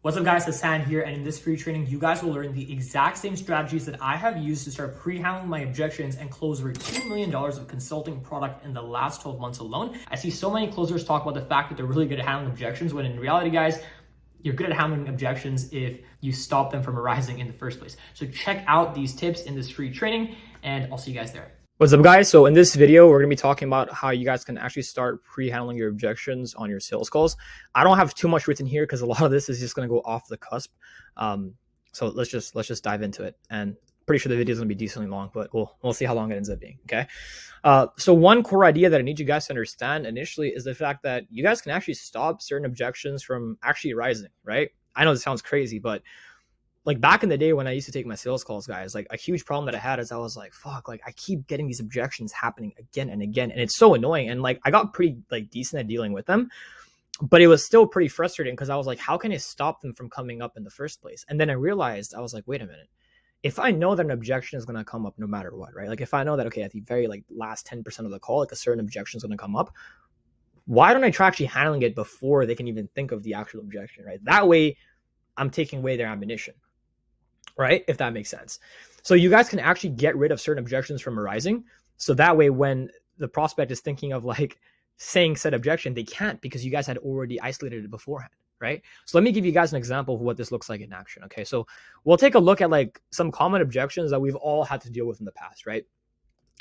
What's up guys, Hassan here, and in this free training, you guys will learn the exact same strategies that I have used to start pre-handling my objections and close over $2 million of consulting product in the last 12 months alone. I see so many closers talk about the fact that they're really good at handling objections, when in reality, guys, you're good at handling objections if you stop them from arising in the first place. So check out these tips in this free training, and I'll see you guys there. What's up guys? So in this video, we're going to be talking about how you guys can actually start pre-handling your objections on your sales calls. I don't have too much written here because a lot of this is just going to go off the cusp. So let's just dive into it. And pretty sure the video is going to be decently long, but we'll see how long it ends up being. Okay. So one core idea that I need you guys to understand initially is the fact that you guys can actually stop certain objections from actually arising, right? I know this sounds crazy, but like back in the day when I used to take my sales calls, guys, like a huge problem that I had is I was like, fuck, like I keep getting these objections happening again and again. And it's so annoying. And like, I got pretty like decent at dealing with them, but it was still pretty frustrating because I was like, how can I stop them from coming up in the first place? And then I realized, I was like, wait a minute. If I know that an objection is going to come up no matter what, right? Like if I know that, okay, at the very like last 10% of the call, like a certain objection is going to come up, why don't I try actually handling it before they can even think of the actual objection, right? That way I'm taking away their ammunition. Right? If that makes sense. So you guys can actually get rid of certain objections from arising. So that way, when the prospect is thinking of like saying said objection, they can't because you guys had already isolated it beforehand. Right? So let me give you guys an example of what this looks like in action. Okay. So we'll take a look at like some common objections that we've all had to deal with in the past, right?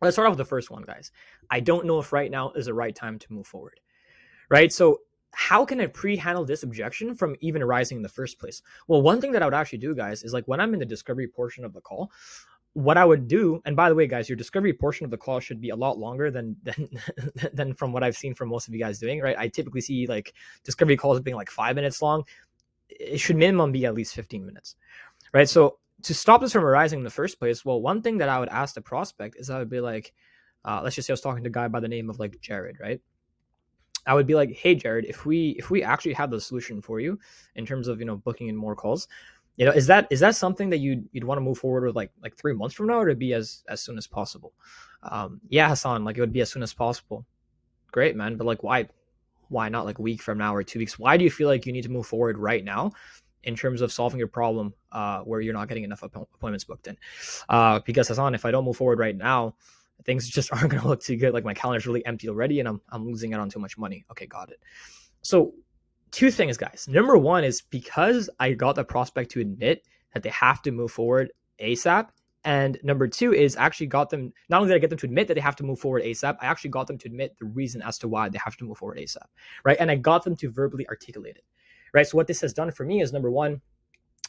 Let's start off with the first one, guys. I don't know if right now is the right time to move forward. Right? So how can I pre-handle this objection from even arising in the first place? Well, one thing that I would actually do, guys, is like when I'm in the discovery portion of the call, what I would do, and by the way, guys, your discovery portion of the call should be a lot longer than from what I've seen from most of you guys doing, right? I typically see like discovery calls being like 5 minutes long. It should minimum be at least 15 minutes, right? So to stop this from arising in the first place, well, one thing that I would ask the prospect is I would be like, let's just say I was talking to a guy by the name of like Jared, right? I would be like, hey, Jared, if we actually have the solution for you in terms of, booking in more calls, is that something that you'd want to move forward with like 3 months from now, or to be as soon as possible? Yeah, Hassan, like it would be as soon as possible. Great, man. But like, why not like a week from now or 2 weeks? Why do you feel like you need to move forward right now in terms of solving your problem where you're not getting enough appointments booked in? Because Hassan, if I don't move forward right now, things just aren't going to look too good. Like my calendar's really empty already and I'm losing out on too much money. Okay, got it. So two things, guys. Number one is because I got the prospect to admit that they have to move forward ASAP. And number two is actually got them, not only did I get them to admit that they have to move forward ASAP, I actually got them to admit the reason as to why they have to move forward ASAP, right? And I got them to verbally articulate it, right? So what this has done for me is, number one,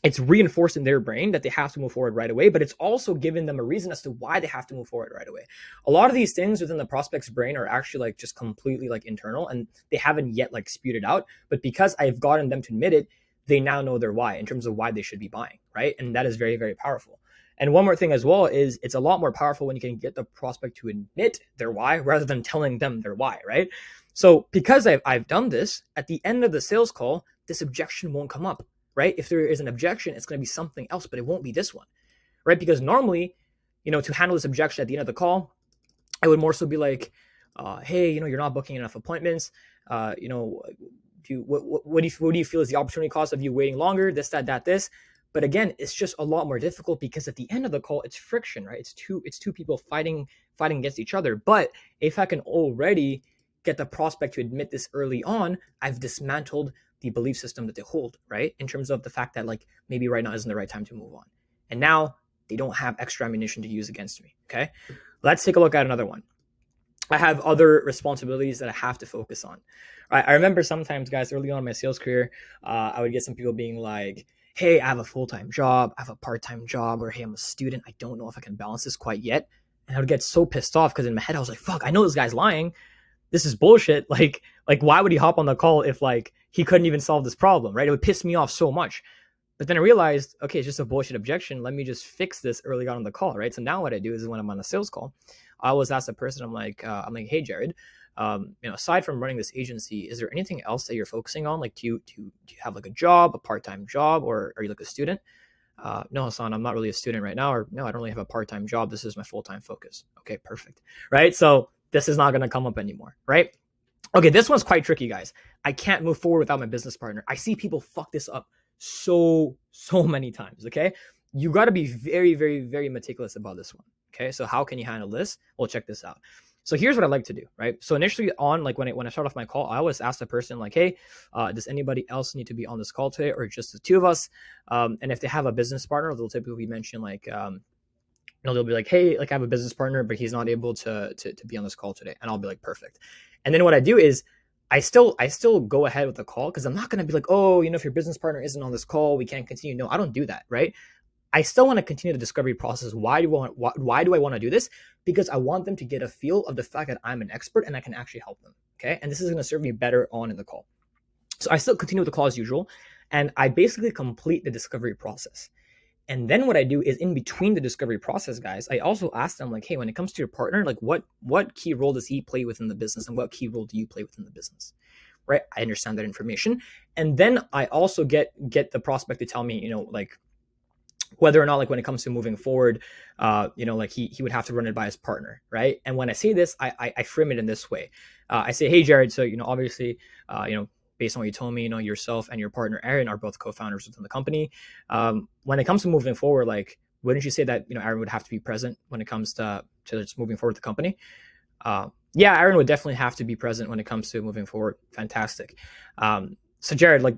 it's reinforced in their brain that they have to move forward right away, but it's also given them a reason as to why they have to move forward right away. A lot of these things within the prospect's brain are actually like just completely like internal and they haven't yet like spewed it out. But because I've gotten them to admit it, they now know their why in terms of why they should be buying, right? And that is very, very powerful. And one more thing as well is it's a lot more powerful when you can get the prospect to admit their why rather than telling them their why, right? So because I've done this, at the end of the sales call, this objection won't come up. Right? If there is an objection, it's going to be something else, but it won't be this one, right? Because normally, to handle this objection at the end of the call, I would more so be like, hey, you're not booking enough appointments. What do you feel is the opportunity cost of you waiting longer? This, that, this. But again, it's just a lot more difficult because at the end of the call, it's friction, right? It's two people fighting against each other. But if I can already get the prospect to admit this early on, I've dismantled the belief system that they hold, right? In terms of the fact that like maybe right now isn't the right time to move on. And now they don't have extra ammunition to use against me, okay? Let's take a look at another one. I have other responsibilities that I have to focus on. Right? I remember sometimes, guys, early on in my sales career, I would get some people being like, hey, I have a full-time job, I have a part-time job, or hey, I'm a student, I don't know if I can balance this quite yet. And I would get so pissed off because in my head, I was like, fuck, I know this guy's lying. This is bullshit. Like why would he hop on the call if like he couldn't even solve this problem, right? It would piss me off so much. But then I realized, okay, it's just a bullshit objection. Let me just fix this early on in the call, right? So now what I do is when I'm on a sales call, I always ask the person, I'm like, hey, Jared, aside from running this agency, is there anything else that you're focusing on? Like, do you have like a job, a part-time job, or are you like a student? No, Hassan, I'm not really a student right now, or no, I don't really have a part-time job. This is my full-time focus. Okay, perfect. Right? So this is not going to come up anymore, right? Okay, this one's quite tricky, guys. I can't move forward without my business partner. I see people fuck this up so many times. Okay, you got to be very, very, very meticulous about this one. Okay, so how can you handle this? Well, check this out. So here's what I like to do, right? So initially on, like when I start off my call, I always ask the person like, hey, does anybody else need to be on this call today, or just the two of us? And if they have a business partner, they'll typically mention like, they'll be like, hey, like I have a business partner, but he's not able to be on this call today. And I'll be like, perfect. And then what I do is I still go ahead with the call, because I'm not going to be like, oh, if your business partner isn't on this call, we can't continue. No, I don't do that, right? I still want to continue the discovery process. Why do I want to do this? Because I want them to get a feel of the fact that I'm an expert and I can actually help them. Okay. And this is going to serve me better on in the call. So I still continue with the call as usual. And I basically complete the discovery process. And then what I do is, in between the discovery process, guys, I also ask them like, hey, when it comes to your partner, like what key role does he play within the business, and what key role do you play within the business? Right. I understand that information. And then I also get the prospect to tell me, like, whether or not, like, when it comes to moving forward, like he would have to run it by his partner, right? And when I say this, I frame it in this way. I say, hey, Jared, so, obviously, based on what you told me, yourself and your partner, Aaron, are both co-founders within the company. When it comes to moving forward, like, wouldn't you say that, Aaron would have to be present when it comes to just moving forward with the company? Yeah, Aaron would definitely have to be present when it comes to moving forward. Fantastic. So Jared, like,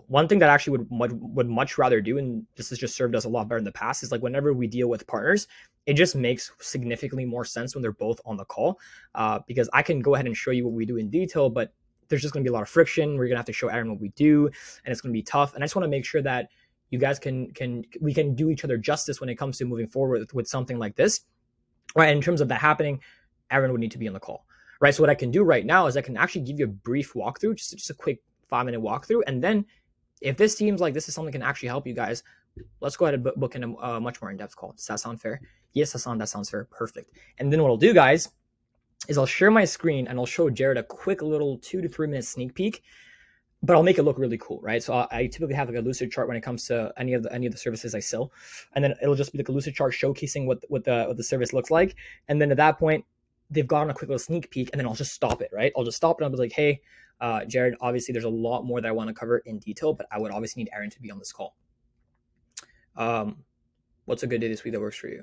one thing that I actually would much rather do, and this has just served us a lot better in the past, is like whenever we deal with partners, it just makes significantly more sense when they're both on the call, because I can go ahead and show you what we do in detail, but there's just going to be a lot of friction. We're going to have to show Aaron what we do, and it's going to be tough. And I just want to make sure that you guys we can do each other justice when it comes to moving forward with something like this, right? And in terms of that happening, Aaron would need to be on the call, right? So what I can do right now is I can actually give you a brief walkthrough, just a quick 5-minute walkthrough. And then if this seems like this is something that can actually help you guys, let's go ahead and book in a much more in-depth call. Does that sound fair? Yes, Hassan, that sounds fair. Perfect. And then what I'll do, guys, is I'll share my screen and I'll show Jared a quick little 2 to 3 minute sneak peek, but I'll make it look really cool, right? So I typically have like a lucid chart when it comes to any of the services I sell, and then it'll just be like a lucid chart showcasing what the service looks like. And then at that point, they've gotten a quick little sneak peek, and then I'll just stop it, right? I'll just stop it and I'll be like, hey, Jared, obviously there's a lot more that I want to cover in detail, but I would obviously need Aaron to be on this call. What's a good day this week that works for you,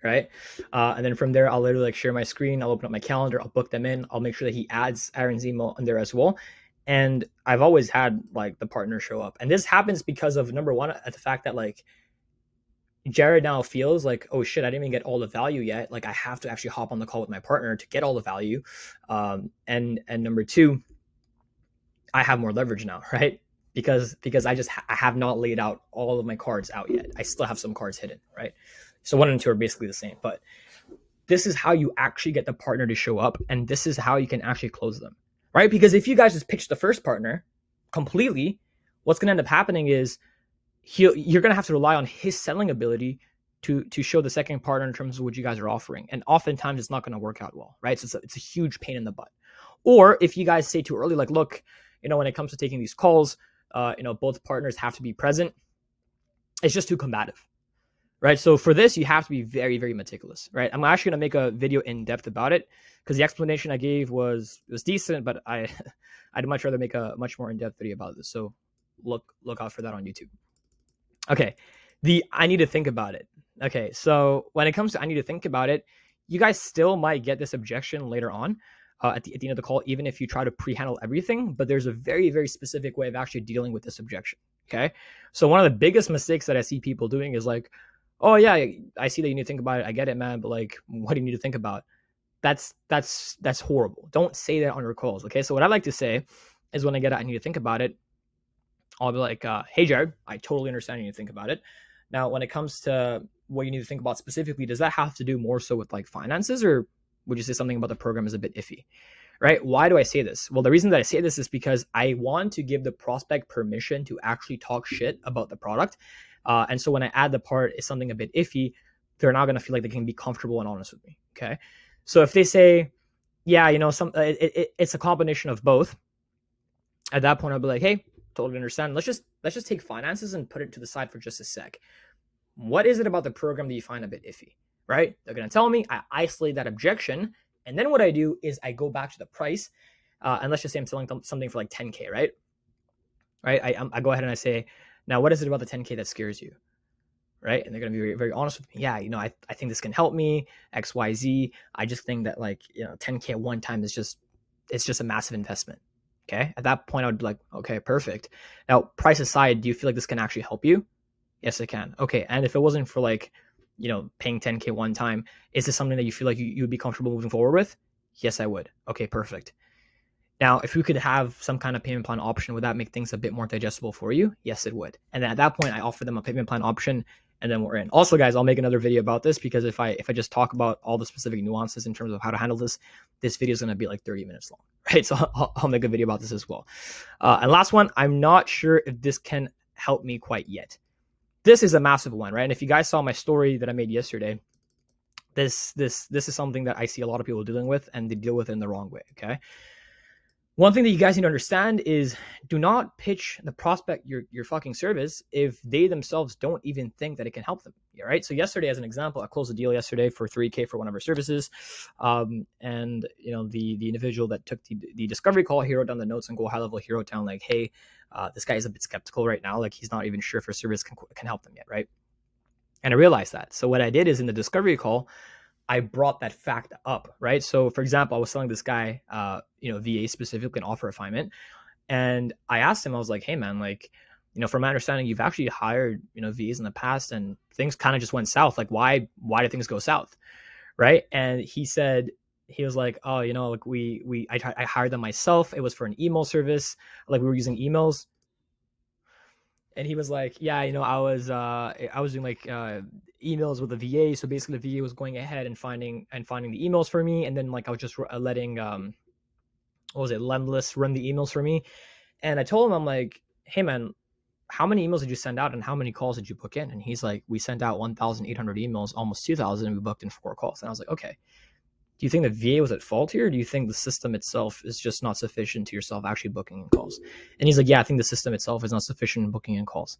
right? And then from there, I'll literally like share my screen. I'll open up my calendar. I'll book them in. I'll make sure that he adds Aaron's email in there as well. And I've always had like the partner show up. And this happens because of, number one, at the fact that like Jared now feels like, oh shit, I didn't even get all the value yet. Like I have to actually hop on the call with my partner to get all the value. And number two, I have more leverage now, right? Because I have not laid out all of my cards out yet. I still have some cards hidden, right? So 1 and 2 are basically the same, but this is how you actually get the partner to show up, and this is how you can actually close them, right? Because if you guys just pitch the first partner completely, what's going to end up happening is you're going to have to rely on his selling ability to show the second partner in terms of what you guys are offering, and oftentimes it's not going to work out well, right? So it's a huge pain in the butt. Or if you guys say too early, like, look, when it comes to taking these calls, both partners have to be present, it's just too combative, right? So for this, you have to be very, very meticulous, right? I'm actually going to make a video in depth about it, because the explanation I gave was decent, but I'd much rather make a much more in-depth video about this. So look out for that on YouTube. Okay. I need to think about it. Okay. So when it comes to I need to think about it, you guys still might get this objection later on. At the end of the call, even if you try to pre-handle everything, but there's a very, very specific way of actually dealing with this objection. Okay. So one of the biggest mistakes that I see people doing is like, oh yeah, I see that you need to think about it. I get it, man. But like, what do you need to think about? That's horrible. Don't say that on your calls. Okay. So what I like to say is when I get out, I need to think about it. I'll be like, hey, Jared, I totally understand you need to think about it. Now, when it comes to what you need to think about specifically, does that have to do more so with like finances, or would you say something about the program is a bit iffy, right? Why do I say this? Well, the reason that I say this is because I want to give the prospect permission to actually talk shit about the product. And so when I add the part is something a bit iffy, they're not going to feel like they can be comfortable and honest with me. Okay. So if they say, yeah, it's a combination of both, at that point, I'll be like, hey, totally understand. Let's just take finances and put it to the side for just a sec. What is it about the program that you find a bit iffy? Right? They're going to tell me, I isolate that objection. And then what I do is I go back to the price. And let's just say I'm selling something for like 10K, right? I go ahead and I say, Now, what is it about the 10K that scares you? Right? And they're going to be very, very honest with me. Yeah, I think this can help me, XYZ. I just think that 10K at one time it's just a massive investment. Okay. At that point, I would be like, okay, perfect. Now, price aside, do you feel like this can actually help you? Yes, it can. Okay. And if it wasn't for paying 10K one time, is this something that you feel like you would be comfortable moving forward with? Yes, I would. Okay, perfect. Now, if we could have some kind of payment plan option, would that make things a bit more digestible for you? Yes, it would. And then at that point, I offer them a payment plan option, and then we're in. Also, guys, I'll make another video about this, because if I just talk about all the specific nuances in terms of how to handle this video is going to be like 30 minutes long, right? So I'll make a video about this as well. And last one, I'm not sure if this can help me quite yet. This is a massive one, right? And if you guys saw my story that I made yesterday, this is something that I see a lot of people dealing with, and they deal with it in the wrong way. Okay. One thing that you guys need to understand is, do not pitch the prospect your fucking service if they themselves don't even think that it can help them. All right. So yesterday, as an example, I closed a deal yesterday for $3K for one of our services. And the individual that took the discovery call, he wrote down the notes and go high level. He wrote down like, hey, this guy is a bit skeptical right now. Like, he's not even sure if our service can help them yet. Right. And I realized that. So what I did is, in the discovery call, I brought that fact up, right? So for example, I was telling this guy, VA specifically, an offer refinement. And I asked him, I was like, hey man, from my understanding, you've actually hired, VAs in the past, and things kind of just went south. Like, why did things go south? Right. And he was like, oh, I hired them myself. It was for an email service. Like, we were using emails. And he was like, yeah, I was doing emails with the VA. So basically the VA was going ahead and finding the emails for me. And then I was just letting, Lemlist run the emails for me. And I told him, I'm like, hey man, how many emails did you send out and how many calls did you book in? And he's like, we sent out 1,800 emails, almost 2,000, and we booked in 4 calls. And I was like, okay, do you think the VA was at fault here? Or do you think the system itself is just not sufficient to yourself actually booking in calls? And he's like, yeah, I think the system itself is not sufficient in booking in calls.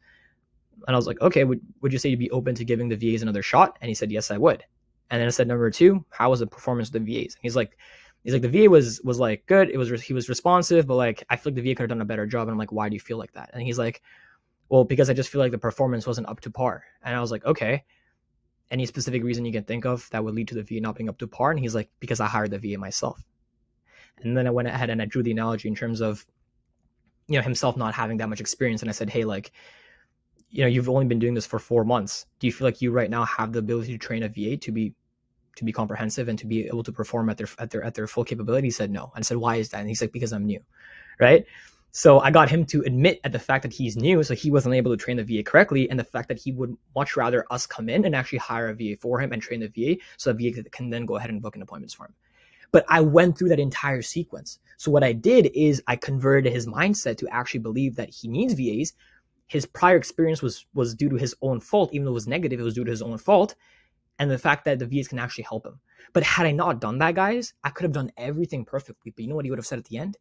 And I was like, okay, would you say you'd be open to giving the VAs another shot? And he said, yes, I would. And then I said, number 2, how was the performance of the VAs? And he's like, the VA was like good. He was responsive, but I feel like the VA could have done a better job. And I'm like, why do you feel like that? And he's like, well, because I just feel like the performance wasn't up to par. And I was like, okay, any specific reason you can think of that would lead to the VA not being up to par? And he's like, because I hired the VA myself. And then I went ahead and I drew the analogy in terms of, himself not having that much experience. And I said, hey, you've only been doing this for 4 months. Do you feel like you right now have the ability to train a VA to be comprehensive and to be able to perform at their full capability? He said no. And I said, why is that? And he's like, because I'm new. Right. So I got him to admit at the fact that he's new, so he wasn't able to train the VA correctly, and the fact that he would much rather us come in and actually hire a VA for him and train the VA, so the VA can then go ahead and book in appointments for him. But I went through that entire sequence. So what I did is I converted his mindset to actually believe that he needs VAs. His prior experience was due to his own fault. Even though it was negative, it was due to his own fault. And the fact that the VAs can actually help him. But had I not done that, guys, I could have done everything perfectly. But you know what he would have said at the end?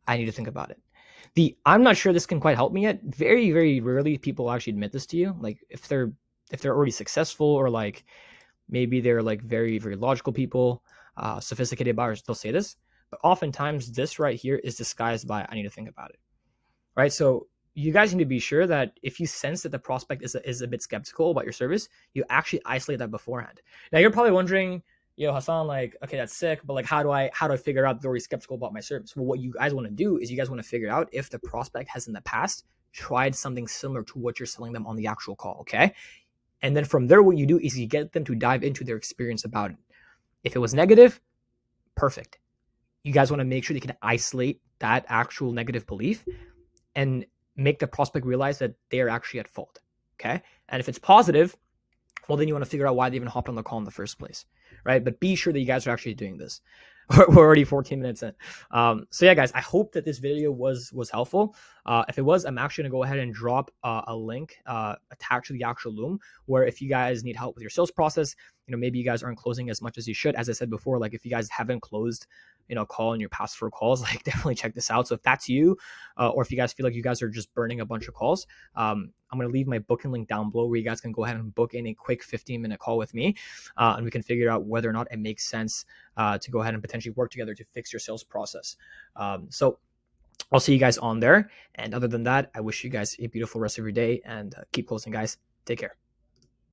I need to think about it. I'm not sure this can quite help me yet. Very, very rarely people actually admit this to you. Like, if they're already successful, or maybe they're very, very logical people, sophisticated buyers, they'll say this. But oftentimes this right here is disguised by, I need to think about it. Right? So you guys need to be sure that if you sense that the prospect is a bit skeptical about your service, you actually isolate that beforehand. Now you're probably wondering, Hassan, okay, that's sick, but how do I figure out they're already skeptical about my service? Well, what you guys want to do is you guys want to figure out if the prospect has in the past tried something similar to what you're selling them on the actual call. Okay. And then from there, what you do is you get them to dive into their experience about it. If it was negative, perfect. You guys want to make sure they can isolate that actual negative belief and make the prospect realize that they're actually at fault. Okay. And if it's positive, well, then you want to figure out why they even hopped on the call in the first place. Right. But be sure that you guys are actually doing this. We're already 14 minutes in. So yeah, guys, I hope that this video was helpful. If it was, I'm actually going to go ahead and drop a link attached to the actual Loom, where if you guys need help with your sales process, maybe you guys aren't closing as much as you should. As I said before, if you guys haven't closed, a call in your past 4 calls, definitely check this out. So if that's you, or if you guys feel like you guys are just burning a bunch of calls, I'm going to leave my booking link down below where you guys can go ahead and book in a quick 15-minute call with me, and we can figure out whether or not it makes sense to go ahead and potentially work together to fix your sales process. So I'll see you guys on there. And other than that, I wish you guys a beautiful rest of your day and keep closing, guys. Take care.